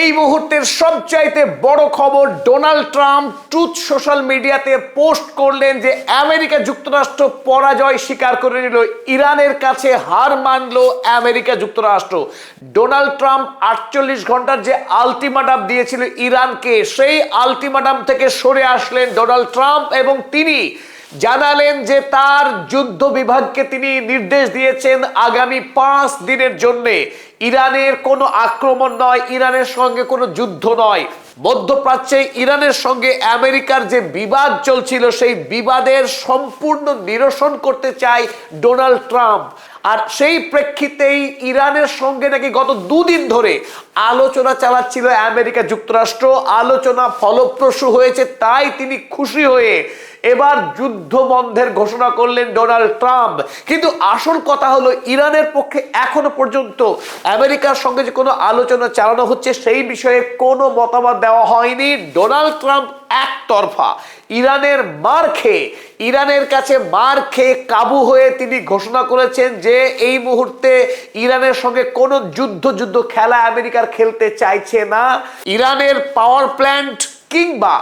এই মুহূর্তের সবচাইতে বড় খবর, ডোনাল্ড ট্রাম্প ট্রুথ সোশ্যাল মিডিয়াতে পোস্ট করলেন যে আমেরিকা যুক্তরাষ্ট্র পরাজয় স্বীকার করে নিল, ইরানের কাছে হার মানল আমেরিকা যুক্তরাষ্ট্র। ডোনাল্ড ট্রাম্প 48 ঘন্টার যে আলটিমেটাম দিয়েছিল ইরানকে, সেই আলটিমেটাম থেকে সরে আসলেন ডোনাল্ড ট্রাম্প এবং তিনি জানালেন যে তার যুদ্ধ বিভাগকে তিনি নির্দেশ দিয়েছেন আগামী 5 দিনের জন্য ইরানের কোনো আক্রমণ নয়, ইরানের সঙ্গে কোনো যুদ্ধ নয়। মধ্যপ্রাচ্যে ইরানের সঙ্গে আমেরিকার যে বিবাদ চলছিল, সেই বিবাদের সম্পূর্ণ নিরসন করতে চায় ডোনাল্ড ট্রাম্প। আর সেই প্রেক্ষিতেই ইরানের সঙ্গে নাকি গত 2 দিন ধরে আলোচনা চালাচ্ছিল আমেরিকা যুক্তরাষ্ট্র। আলোচনা ফলপ্রসূ হয়েছে, তাই তিনি খুশি হয়ে এবার যুদ্ধ বন্ধের ঘোষণা করলেন ডোনাল্ড ট্রাম্প। কিন্তু আসল কথা হলো, ইরানের পক্ষে এখনো পর্যন্ত আমেরিকার সঙ্গে যে কোনো আলোচনা চালানো হচ্ছে সেই বিষয়ে কোনো মতামত দেওয়া হয়নি। ডোনাল্ড ট্রাম্প একতরফা ইরানের কাছে মার খেয়ে কাবু হয়ে তিনি ঘোষণা করেছেন যে এই মুহূর্তে ইরানের সঙ্গে কোনো যুদ্ধ খেলা আমেরিকার খেলতে চাইছে না। ইরানের পাওয়ার প্ল্যান্ট কিংবা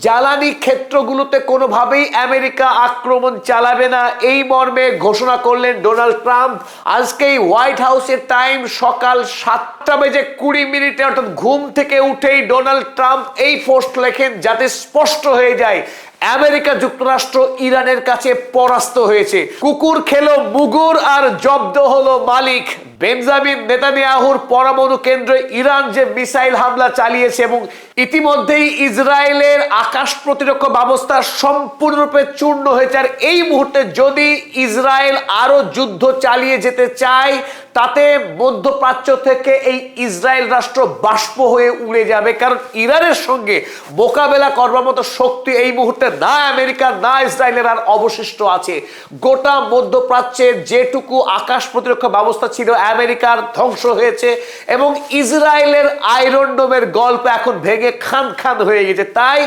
জ্বালানি ক্ষেত্রগুলোতে কোনোভাবেই আমেরিকা আক্রমণ চালাবে না, এই মর্মে ঘোষণা করলেন ডোনাল্ড ট্রাম্প। আজকেই হোয়াইট হাউসের টাইম সকাল 7:20 অর্থাৎ ঘুম থেকে উঠেই ডোনাল্ড ট্রাম্প এই পোস্ট লেখেন, যাতে স্পষ্ট হয়ে যায় আমেরিকা যুক্তরাষ্ট্র ইরানের কাছে পরাস্ত হয়েছে। কুকুর খেলো মুগুর আর জব্দ হলো মালিক। বেঞ্জামিন নেতানিয়াহুর পরমাণু কেন্দ্রে ইরান যে মিসাইল হামলা চালিয়েছে এবং ইতিমধ্যেই ইসরায়েলের আকাশ প্রতিরক্ষা ব্যবস্থা সম্পূর্ণরূপে চূর্ণ হয়েছে। আর এই মুহূর্তে যদি ইসরায়েল আরো যুদ্ধ চালিয়ে যেতে চায়, তাতে মধ্যপ্রাচ্য থেকে এই ইসরায়েল রাষ্ট্র বাষ্প হয়ে উড়ে যাবে। কারণ ইরানের সঙ্গে মোকাবেলা করবার মতো শক্তি এই মুহূর্তে না আমেরিকার না ইসরায়েলের আর অবশিষ্ট আছে। গোটা মধ্যপ্রাচ্যের যেটুকু আকাশ প্রতিরক্ষা ব্যবস্থা ছিল আমেরিকার ধ্বংস হয়েছে এবং ইসরায়েলের আয়রন ডোমের গল্প এখন ভেঙে খান খান হয়ে গেছে। তাই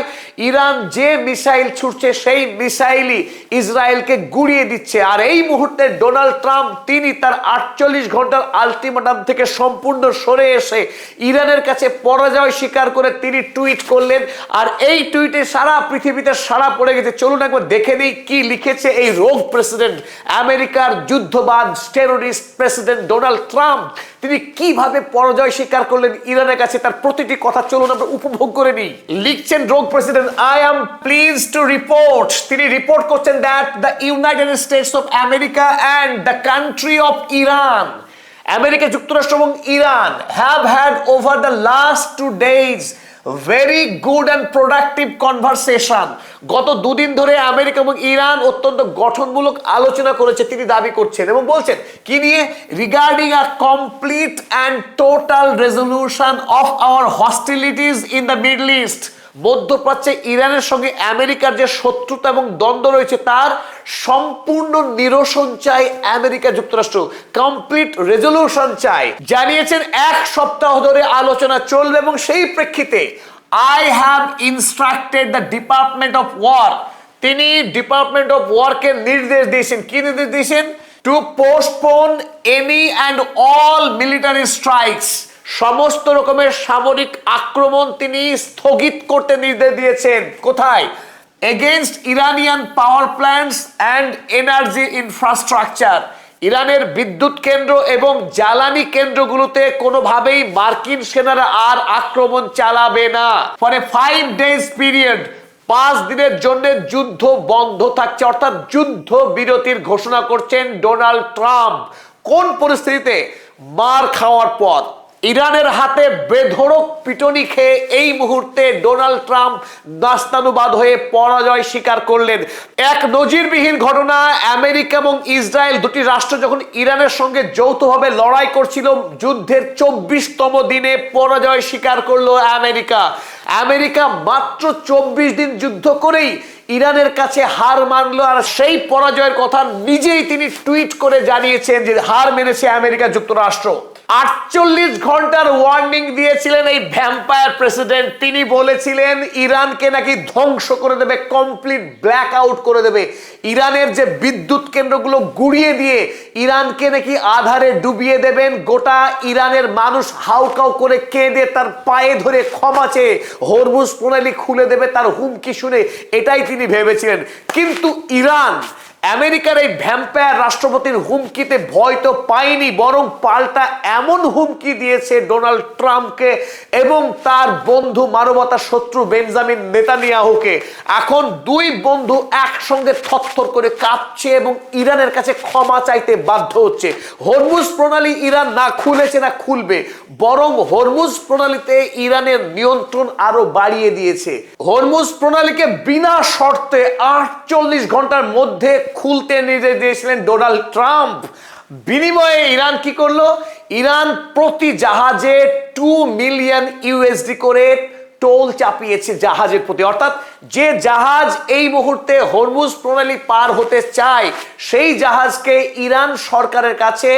ইরান যে মিসাইল ছুটছে সেই মিসাইলই ইসরায়েলকে গুড়িয়ে দিচ্ছে। আর এই মুহূর্তে ডোনাল্ড ট্রাম্প তিনি তার 48 ঘন্টার আলটিমেটাম থেকে সম্পূর্ণ সরে এসে ইরানের কাছে পরাজয় স্বীকার করে তিনি টুইট করলেন। আর এই টুইটে সারা পৃথিবীতে সাড়া পড়ে গেছে। চলুন একবার দেখে নিই কি লিখেছে এই রোগ প্রেসিডেন্ট, আমেরিকার যুদ্ধবাজ টেররিস্ট প্রেসিডেন্ট ডোনাল্ড ট্রাম্প। তিনি কিভাবে পরাজয় স্বীকার করলেন ইরানের কাছে, তার প্রতিটি কথা চলুন আমরা উপভোগ করে নিই। লিখছেন রোগ president, I am please to report, তিনি রিপোর্ট করছেন that the United states of America and the country of Iran, America যুক্তরাষ্ট্র এবং Iran have had over the last 2 days very good and productive conversation. গত 2 দিন ধরে America এবং Iran অত্যন্ত গঠনমূলক আলোচনা করেছে তিনি দাবি করছেন এবং বলছেন কি নিয়ে, regarding a complete and total resolution of our hostilities in the Middle East. মধ্যপ্রাচ্যে ইরানের সঙ্গে আমেরিকার যে শত্রুতা এবং দ্বন্দ্ব রয়েছে তার সম্পূর্ণ নিরসন চাই আমেরিকা যুক্তরাষ্ট্র, কমপ্লিট রেজলিউশন চাই। জানিয়েছেন 1 সপ্তাহ ধরে আলোচনা চলবে এবং সেই প্রেক্ষিতে I have instructed the department of war, তিনি ডিপার্টমেন্ট অফ ওয়ারকে নির্দেশ দিয়েছেন, কি নির্দেশ দিয়েছেন, to postpone any and all military strikes, সমস্ত রকমের সামরিক আক্রমণ তিনি স্থগিত করতে নির্দেশ দিয়েছেন। কোথায়? Against Iranian power plants and energy infrastructure, ইরানের বিদ্যুৎ কেন্দ্র এবং জ্বালানি কেন্দ্রগুলোতে কোনোভাবেই মার্কিন সেনারা আর আক্রমণ চালাবে না। ফলে 5 days পিরিয়ড, 5 দিনের জন্য যুদ্ধ বন্ধ থাকছে, অর্থাৎ যুদ্ধ বিরতির ঘোষণা করছেন ডোনাল্ড ট্রাম্প। কোন পরিস্থিতিতে? মার খাওয়ার পর, ইরানের হাতে বেধড়ক পিটনি খেয়ে এই মুহূর্তে ডোনাল্ড ট্রাম্প নাস্তানুবাদ হয়ে পরাজয় স্বীকার করলেন। এক নজিরবিহীন ঘটনা, আমেরিকা এবং ইসরায়েল দুটি রাষ্ট্র যখন ইরানের সঙ্গে যৌথভাবে লড়াই করছিল, যুদ্ধের 24তম দিনে পরাজয় স্বীকার করলো আমেরিকা মাত্র 24 দিন যুদ্ধ করেই ইরানের কাছে হার মানলো। আর সেই পরাজয়ের কথা নিজেই তিনি টুইট করে জানিয়েছেন যে হার মেনেছে আমেরিকা যুক্তরাষ্ট্র। 48 ঘন্টার ওয়ার্নিং দিয়েছিলেন এই ভ্যাম্পায়ার প্রেসিডেন্ট। তিনি বলেছিলেন ইরানকে নাকি ধ্বংস করে দেবে, কমপ্লিট ব্ল্যাক আউট করে দেবে। ইরানের যে বিদ্যুৎ কেন্দ্রগুলো গুড়িয়ে দিয়ে ইরানকে নাকি আধারে ডুবিয়ে দেবেন। গোটা ইরানের মানুষ হাউকাউ করে কেঁদে তার পায়ে ধরে ক্ষমা চেয়ে হরমুজ প্রণালী খুলে দেবে তার হুমকি শুনে, এটাই তিনি ভেবেছিলেন। কিন্তু ইরান আমেরিকার এই ভ্যাম্পায়ার রাষ্ট্রপতির হুমকিতে ভয় তো পায়নি, বরং পাল্টা এমন হুমকি দিয়েছে ডোনাল্ড ট্রাম্পকে এবং তার বন্ধু মানবতা শত্রু বেঞ্জামিন নেতানিয়াহুকে। এখন দুই বন্ধু একসঙ্গে থরথর করে কাঁপছে এবং ইরানের কাছে ক্ষমা চাইতে বাধ্য হচ্ছে। হরমুজ প্রণালী ইরান না খুলেছে না খুলবে, বরং হরমুজ প্রণালীতে ইরানের নিয়ন্ত্রণ আরো বাড়িয়ে দিয়েছে। হরমুজ প্রণালীকে বিনা শর্তে 48 ঘন্টার মধ্যে খুলতে নির্দেশ দিয়েছিলেন ডোনাল্ড ট্রাম্প। বিনিময়ে ইরান কি করলো? ইরান প্রতি জাহাজে 2 মিলিয়ন ইউএসডি করে টোল চাপিয়েছে জাহাজের প্রতি। অর্থাৎ যে জাহাজ এই মুহূর্তে হরমুজ প্রণালী পার হতে চায় সেই জাহাজকে ইরান সরকারের কাছে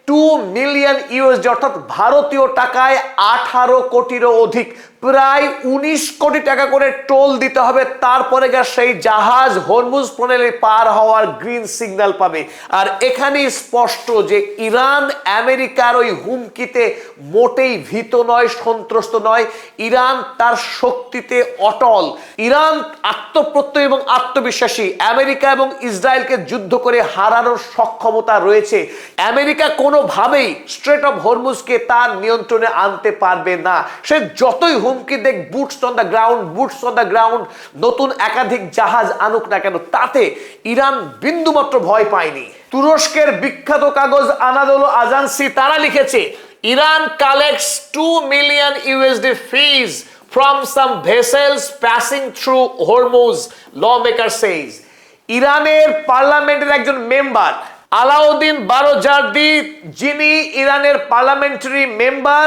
2 মিলিয়ন ইউএসডি অর্থাৎ ভারতীয় টাকায় 18 কোটিরও অধিক, প্রায় 19 কোটি টাকা করে টোল দিতে হবে। তারপরে সেই জাহাজ হরমুজ প্রণালী পার হওয়ার গ্রিন সিগন্যাল পাবে। আর এখানেই স্পষ্ট যে ইরান আমেরিকার ওই হুমকিতে মোটেই ভীত নয়, সন্ত্রস্ত নয়। ইরান তার শক্তিতে অটল। ইরান আত্মপ্রত্যয় এবং আত্মবিশ্বাসী। আমেরিকা এবং ইসরায়েলকে যুদ্ধ করে হারানোর সক্ষমতা রয়েছে। আমেরিকা কোনোভাবেই স্ট্রেট অফ হরমুজকে তার নিয়ন্ত্রণে আনতে পারবে না। সে যতই হুমকি দেখ, বুটস অন দ্য গ্রাউন্ড, নতুন একাধিক জাহাজ আনুক না কেন, তাতে ইরান বিন্দুমাত্র ভয় পায়নি। তুরস্কের বিখ্যাত কাগজ আনাদোলো আজান্সি তারা লিখেছে, Iran collects 2 million USD fees from some vessels passing through Hormuz, lawmaker says। ইরানের পার্লামেন্টের একজন মেম্বার আলাউদ্দিন বারোজার্দি, যিনি ইরানের পার্লামেন্টারি মেম্বার,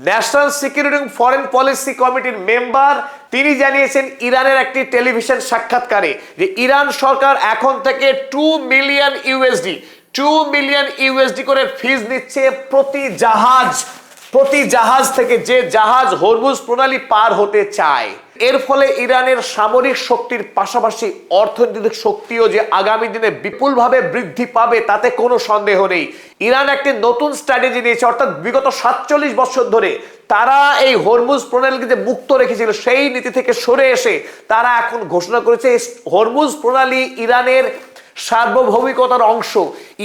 ন্যাশনাল সিকিউরিটি এবং ফরেন পলিসি কমিটির মেম্বার, তিনি জানিয়েছেন ইরানের একটি টেলিভিশন সাক্ষাৎকারে যে ইরান সরকার এখন থেকে 2 মিলিয়ন ইউএসডি করে ফিজ নিচ্ছে প্রতি জাহাজ থেকে, যে জাহাজ হরমুজ প্রণালী পার হতে চায়। এর ফলে ইরানের সামরিক শক্তির পাশাপাশি অর্থনৈতিক শক্তিও যে আগামী দিনে বিপুলভাবে বৃদ্ধি পাবে তাতে কোনো সন্দেহ নেই। ইরান একটি নতুন স্ট্র্যাটেজি নিয়েছে, অর্থাৎ বিগত 47 বছর ধরে তারা এই হরমুজ প্রণালীকে যে মুক্ত রেখেছিল সেই নীতি থেকে সরে এসে তারা এখন ঘোষণা করেছে হরমুজ প্রণালী ইরানের সার্বভৌমিকতার অংশ,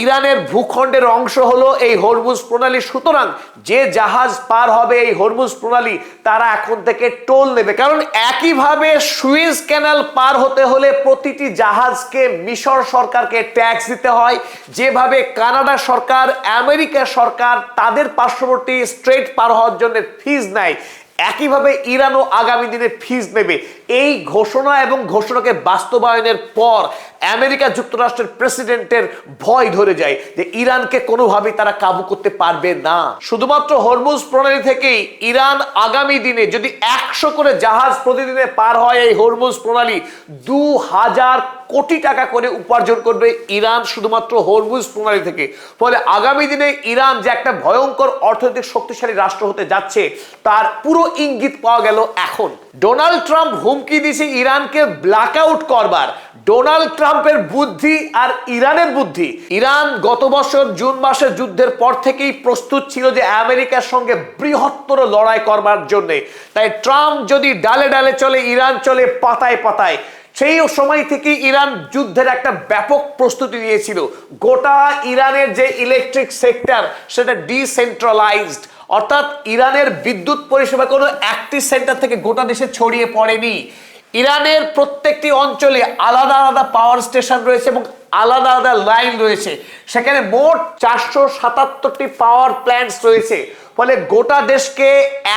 ইরানের ভূখণ্ডের অংশ হলো এই হরমুজ প্রণালী। সুতরাং যে জাহাজ পার হবে এই হরমুজ প্রণালী তারা এখন থেকে টোল নেবে। কারণ একইভাবে সুয়েজ ক্যানাল পার হতে হলে প্রতিটি জাহাজকে মিশর সরকারকে ট্যাক্স দিতে হয়, যেভাবে কানাডা সরকার, আমেরিকা সরকার তাদের পার্শ্ববর্তী স্ট্রেট পার হওয়ার জন্য ফিজ নেয়, একইভাবে ইরানও আগামী দিনে ফিজ নেবে। এই ঘোষণা এবং ঘোষণাকে বাস্তবায়নের পর আমেরিকা যুক্তরাষ্ট্রের প্রেসিডেন্টের ভয় ধরে যায় যে ইরানকে কোনোভাবেই তারা কাবু করতে পারবে না। শুধুমাত্র হরমুজ প্রণালী থেকেই ইরান আগামী দিনে যদি 100 করে জাহাজ প্রতিদিনে পার হয় এই হরমুজ প্রণালী, 2000 কোটি টাকা করে উপার্জন করবে ইরান শুধুমাত্র হরমুজ প্রণালী থেকে। ফলে আগামী দিনে ইরান যে একটা ভয়ঙ্কর অর্থনৈতিক শক্তিশালী রাষ্ট্র হতে যাচ্ছে তার পুরো ইঙ্গিত পাওয়া গেল এখন। ডোনাল্ড ট্রাম্প হুমকি দিয়েছে ইরানকে ব্ল্যাক আউট করবার। ডোনাল্ড ট্রাম্পের বুদ্ধি আর ইরানের বুদ্ধি। ইরান গত বছর জুন মাসের যুদ্ধের পর থেকেই প্রস্তুত ছিল যে আমেরিকার সঙ্গে বৃহত্তর লড়াই করবার জন্য। তাই ট্রাম্প যদি ডালে ডালে চলে, ইরান চলে পাতায় পাতায়। সেই সময় থেকে ইরান যুদ্ধের একটা ব্যাপক প্রস্তুতি নিয়েছিল। গোটা ইরানের যে ইলেকট্রিক সেক্টর সেটা ডিসেন্ট্রালাইজড, অর্থাৎ ইরানের বিদ্যুৎ পরিষেবা কোনো একটি সেন্টার থেকে গোটা দেশে ছড়িয়ে পড়েনি। ইরানের প্রত্যেকটি অঞ্চলে আলাদা আলাদা পাওয়ার স্টেশন রয়েছে এবং আলাদা আলাদা লাইন রয়েছে। সেখানে মোট 477টি পাওয়ার প্ল্যান্টস রয়েছে। ফলে গোটা দেশকে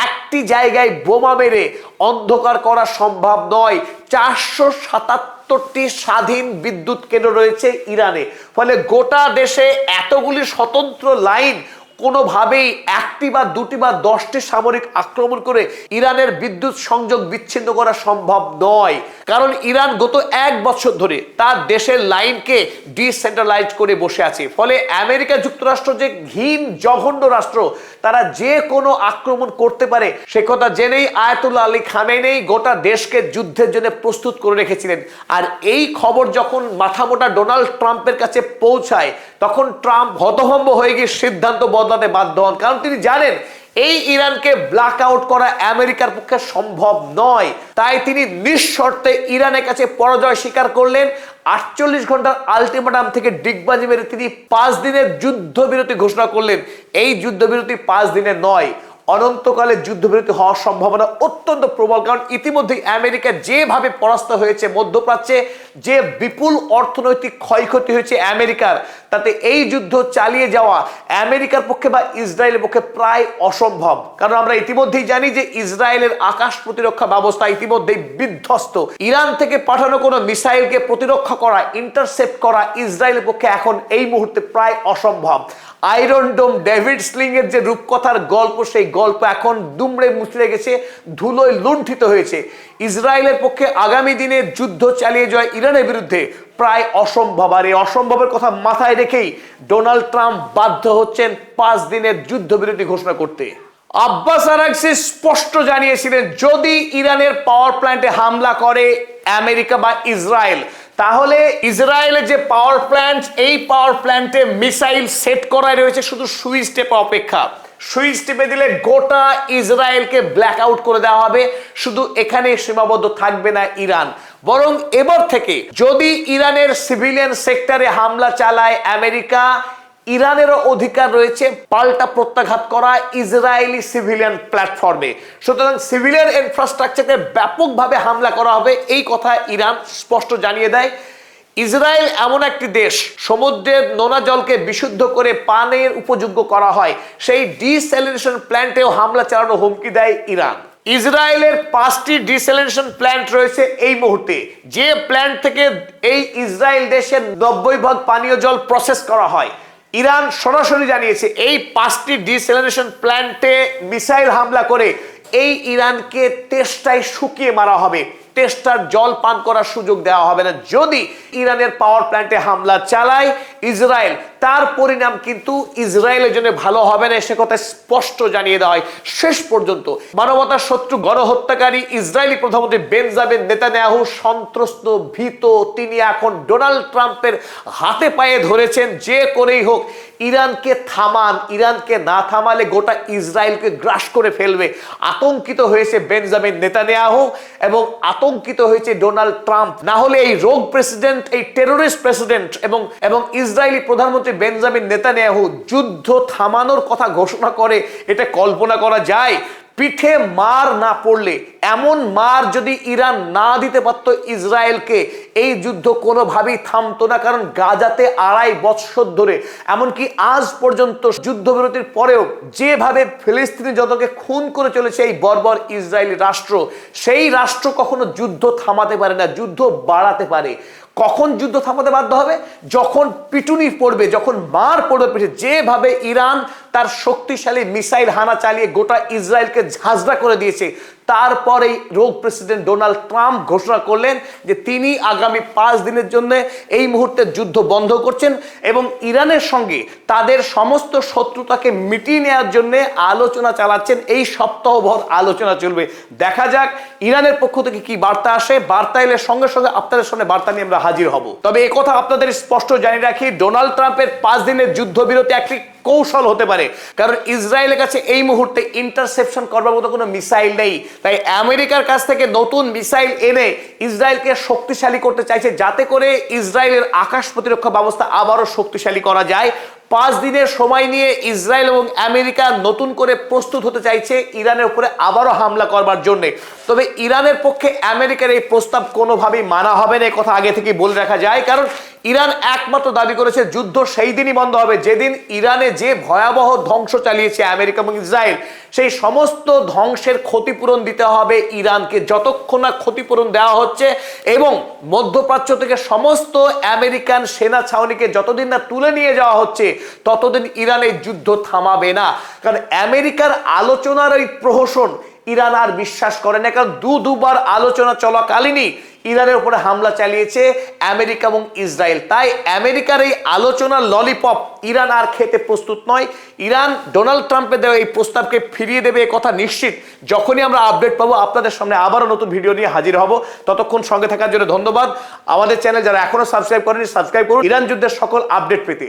একটি জায়গায় বোমা মেরে অন্ধকার করা সম্ভব নয়। 477টি স্বাধীন বিদ্যুৎ কেন্দ্র রয়েছে ইরানে। ফলে গোটা দেশে এতগুলি স্বতন্ত্র লাইন কোনোভাবেই একটি বা দুটি বা 10টি সামরিক আক্রমণ করে ইরানের বিদ্যুৎ সংযোগ বিচ্ছিন্ন করা সম্ভব নয়। কারণ ইরান গত 1 বছর ধরে তার দেশের লাইনকে ডিসেন্ট্রালাইজ করে বসে আছে। ফলে আমেরিকা যুক্তরাষ্ট্র যে ঘিন জঘন্য রাষ্ট্র, তারা যে কোনো আক্রমণ করতে পারে সে কথা জেনেই আয়াতুল্লাহ আলী খামেনেই গোটা দেশকে যুদ্ধের জন্য প্রস্তুত করে রেখেছিলেন। আর এই খবর যখন মাথামোটা ডোনাল্ড ট্রাম্পের কাছে পৌঁছায়, তখন ট্রাম্প হতভম্ব হয়ে গিয়ে সিদ্ধান্ত বদলাতে বাধ্য হন। কারণ তিনি জানেন এই ইরানকে ব্ল্যাক আউট করা আমেরিকার পক্ষে সম্ভব নয়। তাই তিনি নিঃশর্তে ইরানের কাছে পরাজয় স্বীকার করলেন। 48 ঘন্টার আলটিমেটাম থেকে ডিগবাজি মেরে তিনি 5 দিনের যুদ্ধবিরতি ঘোষণা করলেন। এই যুদ্ধবিরতি 5 দিনের নয়, অনন্তকালে যুদ্ধবিরতি হওয়ার সম্ভাবনা অত্যন্ত প্রবল। কারণ ইতিমধ্যেই আমেরিকা যেভাবে পরাস্ত হয়েছে, মধ্যপ্রাচ্যে যে বিপুল অর্থনৈতিক ক্ষয়ক্ষতি হয়েছে আমেরিকার, তাতে এই যুদ্ধ চালিয়ে যাওয়া আমেরিকার পক্ষে বা ইসরায়েলের পক্ষে প্রায় অসম্ভব। কারণ আমরা ইতিমধ্যেই জানি যে ইসরায়েলের আকাশ প্রতিরক্ষা ব্যবস্থা ইতিমধ্যেই বিধ্বস্ত। ইরান থেকে পাঠানো কোনো মিসাইলকে প্রতিরক্ষা করা, ইন্টারসেপ্ট করা ইসরায়েলের পক্ষে এখন এই মুহূর্তে প্রায় অসম্ভব। আয়রন ডোম, ডেভিড স্লিং এর যে রূপকথার গল্প, সেই গল্প এখন দুমড়ে মুচড়ে গেছে, ধুলোয় লুণ্ঠিত হয়েছে। ইসরায়েলের পক্ষে আগামী দিনে যুদ্ধ চালিয়ে যাওয়া ইরানের বিরুদ্ধে প্রায় অসম্ভব। আর এই অসম্ভবের কথা মাথায় রেখেই ডোনাল্ড ট্রাম্প বাধ্য হচ্ছেন 5 দিনের যুদ্ধবিরতি ঘোষণা করতে। আব্বাস আরাগচি স্পষ্ট জানিয়েছিলেন, যদি ইরানের পাওয়ার প্ল্যান্টে হামলা করে আমেরিকা বা ইসরায়েল, তাহলে ইসরায়েলের যে পাওয়ার প্ল্যান্ট, এই পাওয়ার প্ল্যান্টে মিসাইল সেট করাই রয়েছে, শুধু সুইচ টেপা অপেক্ষা। সুইচ টিপে দিলে গোটা ইসরায়েলকে ব্ল্যাক আউট করে দেওয়া হবে। শুধু এখানে সীমাবদ্ধ থাকবে না ইরান, বরং এবার থেকে যদি ইরানের সিভিলিয়ান সেক্টরে হামলা চালায় আমেরিকা, ইরানেরও অধিকার রয়েছে পাল্টা প্রত্যাঘাত করা ইসরায়েলি সিভিলিয়ান প্ল্যাটফর্মে। সুতরাং সিভিলিয়ান ইনফ্রাস্ট্রাকচারকে ব্যাপকভাবে হামলা করা হবে, এই কথা ইরান স্পষ্ট জানিয়ে দেয়। ইসরায়েল এমন একটি দেশ, সমুদ্রের নোনা জলকে বিশুদ্ধ করে পানের উপযোগ্য করা হয়, সেই ডিস্যালিনেশন প্ল্যান্টেও হামলা চালানোর হুমকি দেয় ইরান। ইসরায়েলের 5টি ডিস্যালিনেশন প্ল্যান্ট রয়েছে এই মুহূর্তে, যে প্ল্যান্ট থেকে এই ইসরায়েল দেশের 90% পানীয় জল প্রসেস করা হয়। ইরান সরাসরি জানিয়েছে এই 5টি ডিস্যালিনেশন প্ল্যান্টে মিসাইল হামলা করে এই ইরানকে তেষ্টায় শুকিয়ে মারা হবে, তেষ্টার জল পান করার সুযোগ দেওয়া হবে না। যদি ইরানের পাওয়ার প্ল্যান্টে হামলা চালায় ইসরায়েল, তার পরিণাম কিন্তু ইসরায়েলের জন্য ভালো হবে না, সে কথা স্পষ্ট জানিয়ে দেওয়া হয়। শেষ পর্যন্ত মানবতার শত্রু গণহত্যাকারী ইসরায়েলি প্রধানমন্ত্রী বেঞ্জামিন নেতানিয়াহু সন্ত্রস্ত, ভীত। তিনি এখন ডোনাল্ড ট্রাম্পের হাতে পায়ে ধরেছেন, যে করেই হোক ইরানকে থামান, ইরানকে না থামালে গোটা ইসরায়েলকে গ্রাস করে ফেলবে। আতঙ্কিত হয়েছে বেঞ্জামিন নেতানিয়াহু এবং আতঙ্কিত হয়েছে ডোনাল্ড ট্রাম্প। না হলে এই রোগ প্রেসিডেন্ট, এই টেরোরিস্ট প্রেসিডেন্ট এবং ইসরায়েলি প্রধানমন্ত্রী বেঞ্জামিন নেতানিয়াহু যুদ্ধ থামানোর কথা ঘোষণা করে, এটা কল্পনা করা যায়? পিঠে মার না পড়লে, এমন মার যদি ইরান না দিতে পারত ইসরায়েলকে, এই যুদ্ধ কোনোভাবেই থামতো না। কারণ গাজাতে 2.5 বছর ধরে, এমনকি আজ পর্যন্ত যুদ্ধবিরতির পরেও যেভাবে ফিলিস্তিনি জনতাকে খুন করে চলেছে এই বর্বর ইসরায়েলি রাষ্ট্র, সেই রাষ্ট্র কখনো যুদ্ধ থামাতে পারে না, যুদ্ধ বাড়াতে পারে। কখন যুদ্ধ থামাতে বাধ্য হবে? যখন পিটুনি পড়বে, যখন মার পড়বে পিঠে। যেভাবে ইরান তার শক্তিশালী মিসাইল হানা চালিয়ে গোটা ইসরায়েলকে ঝাঁঝরা করে দিয়েছে, তারপরেই রোগ প্রেসিডেন্ট ডোনাল্ড ট্রাম্প ঘোষণা করলেন যে তিনি আগামী 5 দিনের জন্য এই মুহূর্তে যুদ্ধ বন্ধ করছেন এবং ইরানের সঙ্গে তাদের সমস্ত শত্রুতাকে মিটিয়ে নেওয়ার জন্য আলোচনা চালাচ্ছেন। এই সপ্তাহভর আলোচনা চলবে। দেখা যাক ইরানের পক্ষ থেকে কি বার্তা আসে। বার্তা এলে সঙ্গে সঙ্গে আপনাদের সামনে বার্তা নিয়ে আমরা হাজির হব। তবে এই কথা আপনাদের স্পষ্ট জানিয়ে রাখি, ডোনাল্ড ট্রাম্পের 5 দিনের যুদ্ধবিরতি একটি কৌশল হতে পারে। কারণ ইসরায়েলের কাছে এই মুহূর্তে ইন্টারসেপশন করবার মতো কোনো মিসাইল নেই। তাই আমেরিকার কাছ থেকে নতুন মিসাইল এনে ইসরায়েলকে শক্তিশালী করতে চাইছে, যাতে করে ইসরায়েলের আকাশ প্রতিরক্ষা ব্যবস্থা আবারও শক্তিশালী করা যায়। 5 দিনের সময় নিয়ে ইসরায়েল এবং আমেরিকা নতুন করে প্রস্তুত হতে চাইছে ইরানের উপরে আবারও হামলা করবার জন্য। তবে ইরানের পক্ষে আমেরিকার এই প্রস্তাব কোনোভাবেই মানা হবে না, কথা আগে থেকে বলে রাখা যায়। কারণ ইরান একমাত্র দাবি করেছে যুদ্ধ সেই দিনই বন্ধ হবে যেদিন ইরানে যে ভয়াবহ ধ্বংস চালিয়েছে আমেরিকা এবং ইসরায়েল, সেই সমস্ত ধ্বংসের ক্ষতিপূরণ দিতে হবে ইরানকে। যতক্ষণ না ক্ষতিপূরণ দেওয়া হচ্ছে এবং মধ্যপ্রাচ্য থেকে সমস্ত আমেরিকান সেনা ছাউনিকে যতদিন না তুলে নিয়ে যাওয়া হচ্ছে, ততদিন ইরানের যুদ্ধ থামাবে না। কারণ আমেরিকার আলোচনার এই প্রহসন ইরান আর বিশ্বাস করে না, কারণ দুবার আলোচনা চলাকালীনই ইরানের উপরে হামলা চালিয়েছে আমেরিকা এবং ইসরায়েল। তাই আমেরিকার এই আলোচনার ললিপপ ইরান আর খেতে প্রস্তুত নয়। ইরান ডোনাল্ড ট্রাম্পের দেওয়া এই প্রস্তাবকে ফিরিয়ে দেবে, কথা নিশ্চিত। যখনই আমরা আপডেট পাবো আপনাদের সামনে আবারও নতুন ভিডিও নিয়ে হাজির হব। ততক্ষণ সঙ্গে থাকার জন্য ধন্যবাদ। আমাদের চ্যানেল যারা এখনো সাবস্ক্রাইব করেনি সাবস্ক্রাইব করুন ইরান যুদ্ধের সকল আপডেট পেতে।